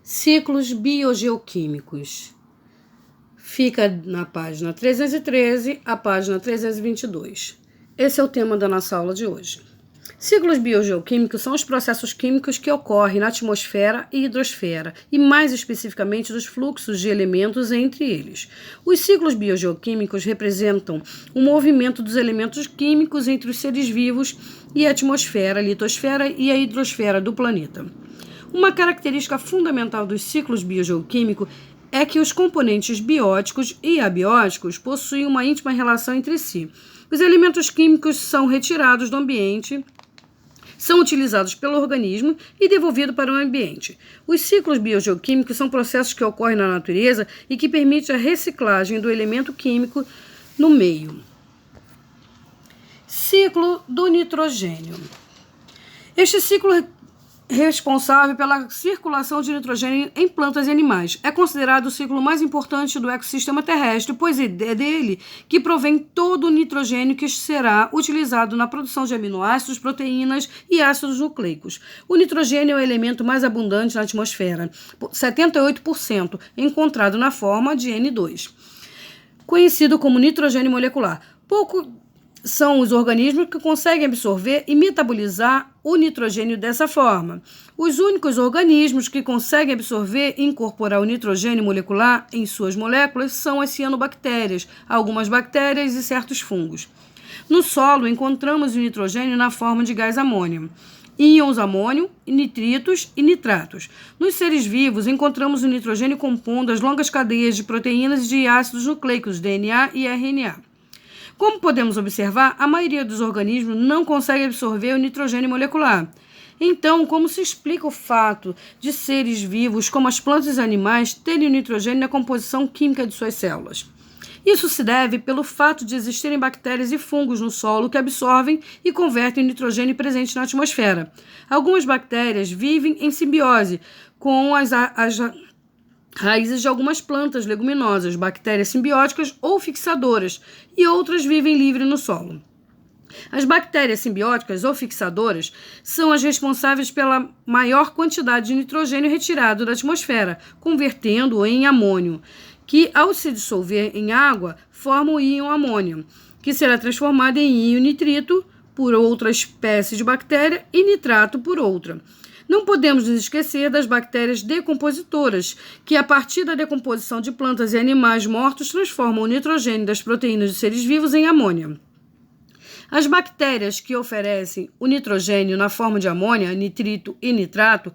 Ciclos biogeoquímicos. Fica na página 313 a página 322. Esse é o tema da nossa aula de hoje. Ciclos biogeoquímicos são os processos químicos que ocorrem na atmosfera e hidrosfera, e mais especificamente dos fluxos de elementos entre eles. Os ciclos biogeoquímicos representam o movimento dos elementos químicos entre os seres vivos e a atmosfera, a litosfera e a hidrosfera do planeta. Uma característica fundamental dos ciclos biogeoquímicos é que os componentes bióticos e abióticos possuem uma íntima relação entre si. Os elementos químicos são retirados do ambiente, são utilizados pelo organismo e devolvidos para o ambiente. Os ciclos biogeoquímicos são processos que ocorrem na natureza e que permitem a reciclagem do elemento químico no meio. Ciclo do nitrogênio. Este ciclo é responsável pela circulação de nitrogênio em plantas e animais. É considerado o ciclo mais importante do ecossistema terrestre, pois é dele que provém todo o nitrogênio que será utilizado na produção de aminoácidos, proteínas e ácidos nucleicos. O nitrogênio é o elemento mais abundante na atmosfera, 78%, encontrado na forma de N2, conhecido como nitrogênio molecular. Pouco são os organismos que conseguem absorver e metabolizar o nitrogênio dessa forma. Os únicos organismos que conseguem absorver e incorporar o nitrogênio molecular em suas moléculas são as cianobactérias, algumas bactérias e certos fungos. No solo, encontramos o nitrogênio na forma de gás amônio, íons amônio, nitritos e nitratos. Nos seres vivos, encontramos o nitrogênio compondo as longas cadeias de proteínas e de ácidos nucleicos, DNA e RNA. Como podemos observar, a maioria dos organismos não consegue absorver o nitrogênio molecular. Então, como se explica o fato de seres vivos, como as plantas e animais, terem o nitrogênio na composição química de suas células? Isso se deve pelo fato de existirem bactérias e fungos no solo que absorvem e convertem o nitrogênio presente na atmosfera. Algumas bactérias vivem em simbiose com as raízes de algumas plantas leguminosas, bactérias simbióticas ou fixadoras, e outras vivem livre no solo. As bactérias simbióticas ou fixadoras são as responsáveis pela maior quantidade de nitrogênio retirado da atmosfera, convertendo-o em amônio, que, ao se dissolver em água, forma o íon amônio, que será transformado em íon nitrito por outra espécie de bactéria e nitrato por outra. Não podemos nos esquecer das bactérias decompositoras, que a partir da decomposição de plantas e animais mortos transformam o nitrogênio das proteínas de seres vivos em amônia. As bactérias que oferecem o nitrogênio na forma de amônia, nitrito e nitrato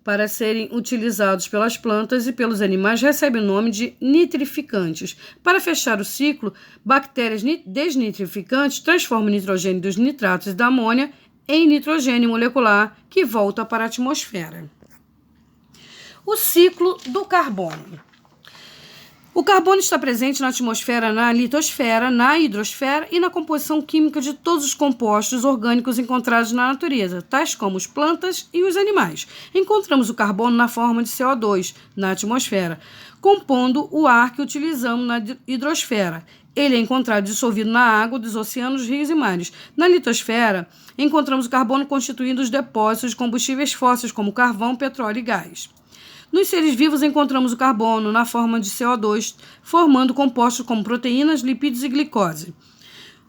para serem utilizados pelas plantas e pelos animais recebem o nome de nitrificantes. Para fechar o ciclo, bactérias desnitrificantes transformam o nitrogênio dos nitratos e da amônia em nitrogênio molecular, que volta para a atmosfera. O ciclo do carbono. O carbono está presente na atmosfera, na litosfera, na hidrosfera e na composição química de todos os compostos orgânicos encontrados na natureza, tais como as plantas e os animais. Encontramos o carbono na forma de CO2 na atmosfera, compondo o ar que utilizamos na hidrosfera. Ele é encontrado dissolvido na água dos oceanos, rios e mares. Na litosfera, encontramos o carbono constituindo os depósitos de combustíveis fósseis, como carvão, petróleo e gás. Nos seres vivos, encontramos o carbono na forma de CO2, formando compostos como proteínas, lipídios e glicose.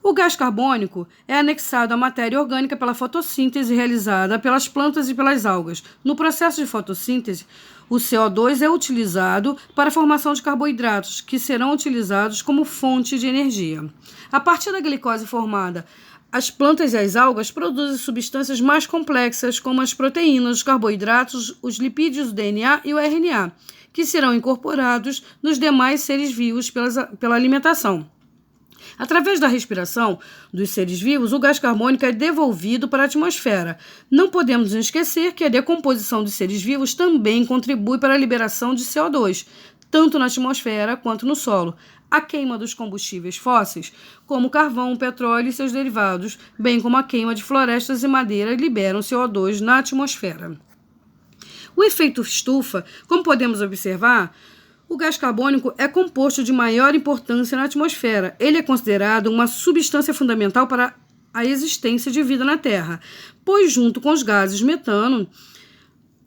O gás carbônico é anexado à matéria orgânica pela fotossíntese realizada pelas plantas e pelas algas. No processo de fotossíntese, o CO2 é utilizado para a formação de carboidratos, que serão utilizados como fonte de energia. A partir da glicose formada, as plantas e as algas produzem substâncias mais complexas, como as proteínas, os carboidratos, os lipídios, o DNA e o RNA, que serão incorporados nos demais seres vivos pela alimentação. Através da respiração dos seres vivos, o gás carbônico é devolvido para a atmosfera. Não podemos esquecer que a decomposição dos seres vivos também contribui para a liberação de CO2, tanto na atmosfera quanto no solo. A queima dos combustíveis fósseis, como carvão, petróleo e seus derivados, bem como a queima de florestas e madeira, liberam CO2 na atmosfera. O efeito estufa, como podemos observar, o gás carbônico é composto de maior importância na atmosfera. Ele é considerado uma substância fundamental para a existência de vida na Terra, pois junto com os gases metano,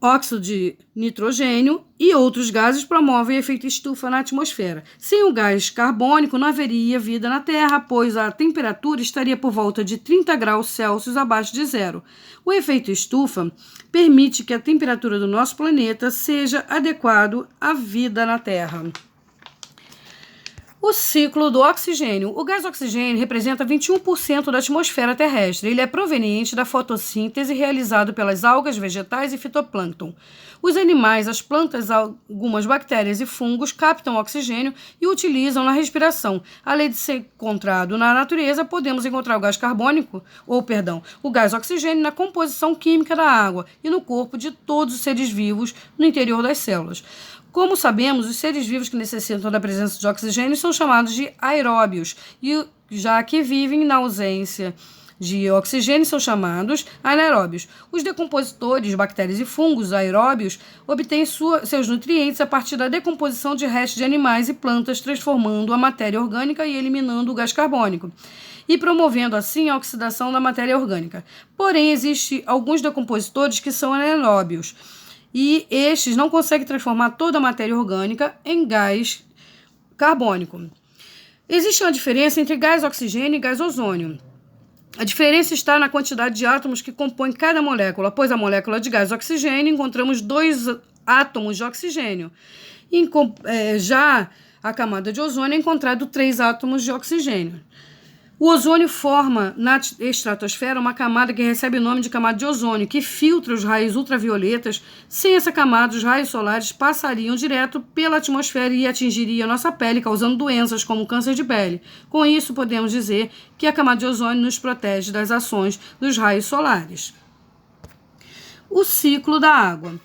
óxido de nitrogênio e outros gases promovem efeito estufa na atmosfera. Sem o gás carbônico, não haveria vida na Terra, pois a temperatura estaria por volta de 30 graus Celsius abaixo de zero. O efeito estufa permite que a temperatura do nosso planeta seja adequado à vida na Terra. O ciclo do oxigênio. O gás oxigênio representa 21% da atmosfera terrestre. Ele é proveniente da fotossíntese realizado pelas algas, vegetais e fitoplâncton. Os animais, as plantas, algumas bactérias e fungos captam oxigênio e o utilizam na respiração. Além de ser encontrado na natureza, podemos encontrar o gás o gás oxigênio na composição química da água e no corpo de todos os seres vivos no interior das células. Como sabemos, os seres vivos que necessitam da presença de oxigênio são chamados de aeróbios, e já que vivem na ausência de oxigênio são chamados anaeróbios. Os decompositores, bactérias e fungos aeróbios, obtêm seus nutrientes a partir da decomposição de restos de animais e plantas, transformando a matéria orgânica e eliminando o gás carbônico, e promovendo assim a oxidação da matéria orgânica. Porém, existem alguns decompositores que são anaeróbios, e estes não conseguem transformar toda a matéria orgânica em gás carbônico. Existe uma diferença entre gás oxigênio e gás ozônio. A diferença está na quantidade de átomos que compõem cada molécula. Após a molécula de gás oxigênio, encontramos 2 átomos de oxigênio. Já a camada de ozônio é encontrado 3 átomos de oxigênio. O ozônio forma na estratosfera uma camada que recebe o nome de camada de ozônio, que filtra os raios ultravioletas. Sem essa camada, os raios solares passariam direto pela atmosfera e atingiriam nossa pele, causando doenças como câncer de pele. Com isso, podemos dizer que a camada de ozônio nos protege das ações dos raios solares. O ciclo da água.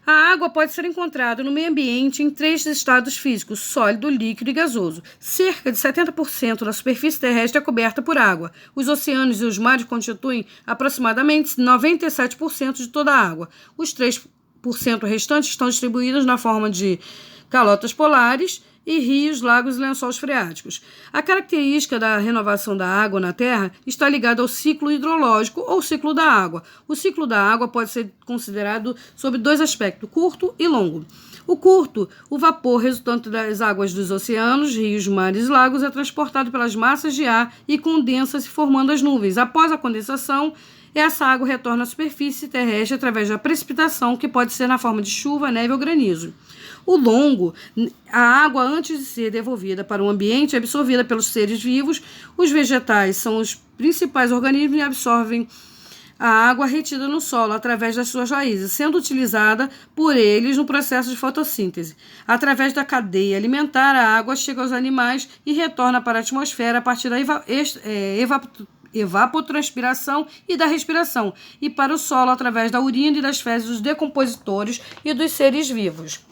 A água pode ser encontrada no meio ambiente em 3 estados físicos: sólido, líquido e gasoso. Cerca de 70% da superfície terrestre é coberta por água. Os oceanos e os mares constituem aproximadamente 97% de toda a água. Os 3% restantes estão distribuídos na forma de calotas polares e rios, lagos e lençóis freáticos. A característica da renovação da água na Terra está ligada ao ciclo hidrológico ou ciclo da água. O ciclo da água pode ser considerado sob 2 aspectos, curto e longo. O curto, o vapor resultante das águas dos oceanos, rios, mares e lagos é transportado pelas massas de ar e condensa-se formando as nuvens. Após a condensação, essa água retorna à superfície terrestre através da precipitação, que pode ser na forma de chuva, neve ou granizo. O longo, a água antes de ser devolvida para o ambiente é absorvida pelos seres vivos. Os vegetais são os principais organismos e absorvem a água retida no solo através das suas raízes, sendo utilizada por eles no processo de fotossíntese. Através da cadeia alimentar, a água chega aos animais e retorna para a atmosfera a partir da evapotranspiração e da respiração, e para o solo através da urina e das fezes dos decompositores e dos seres vivos.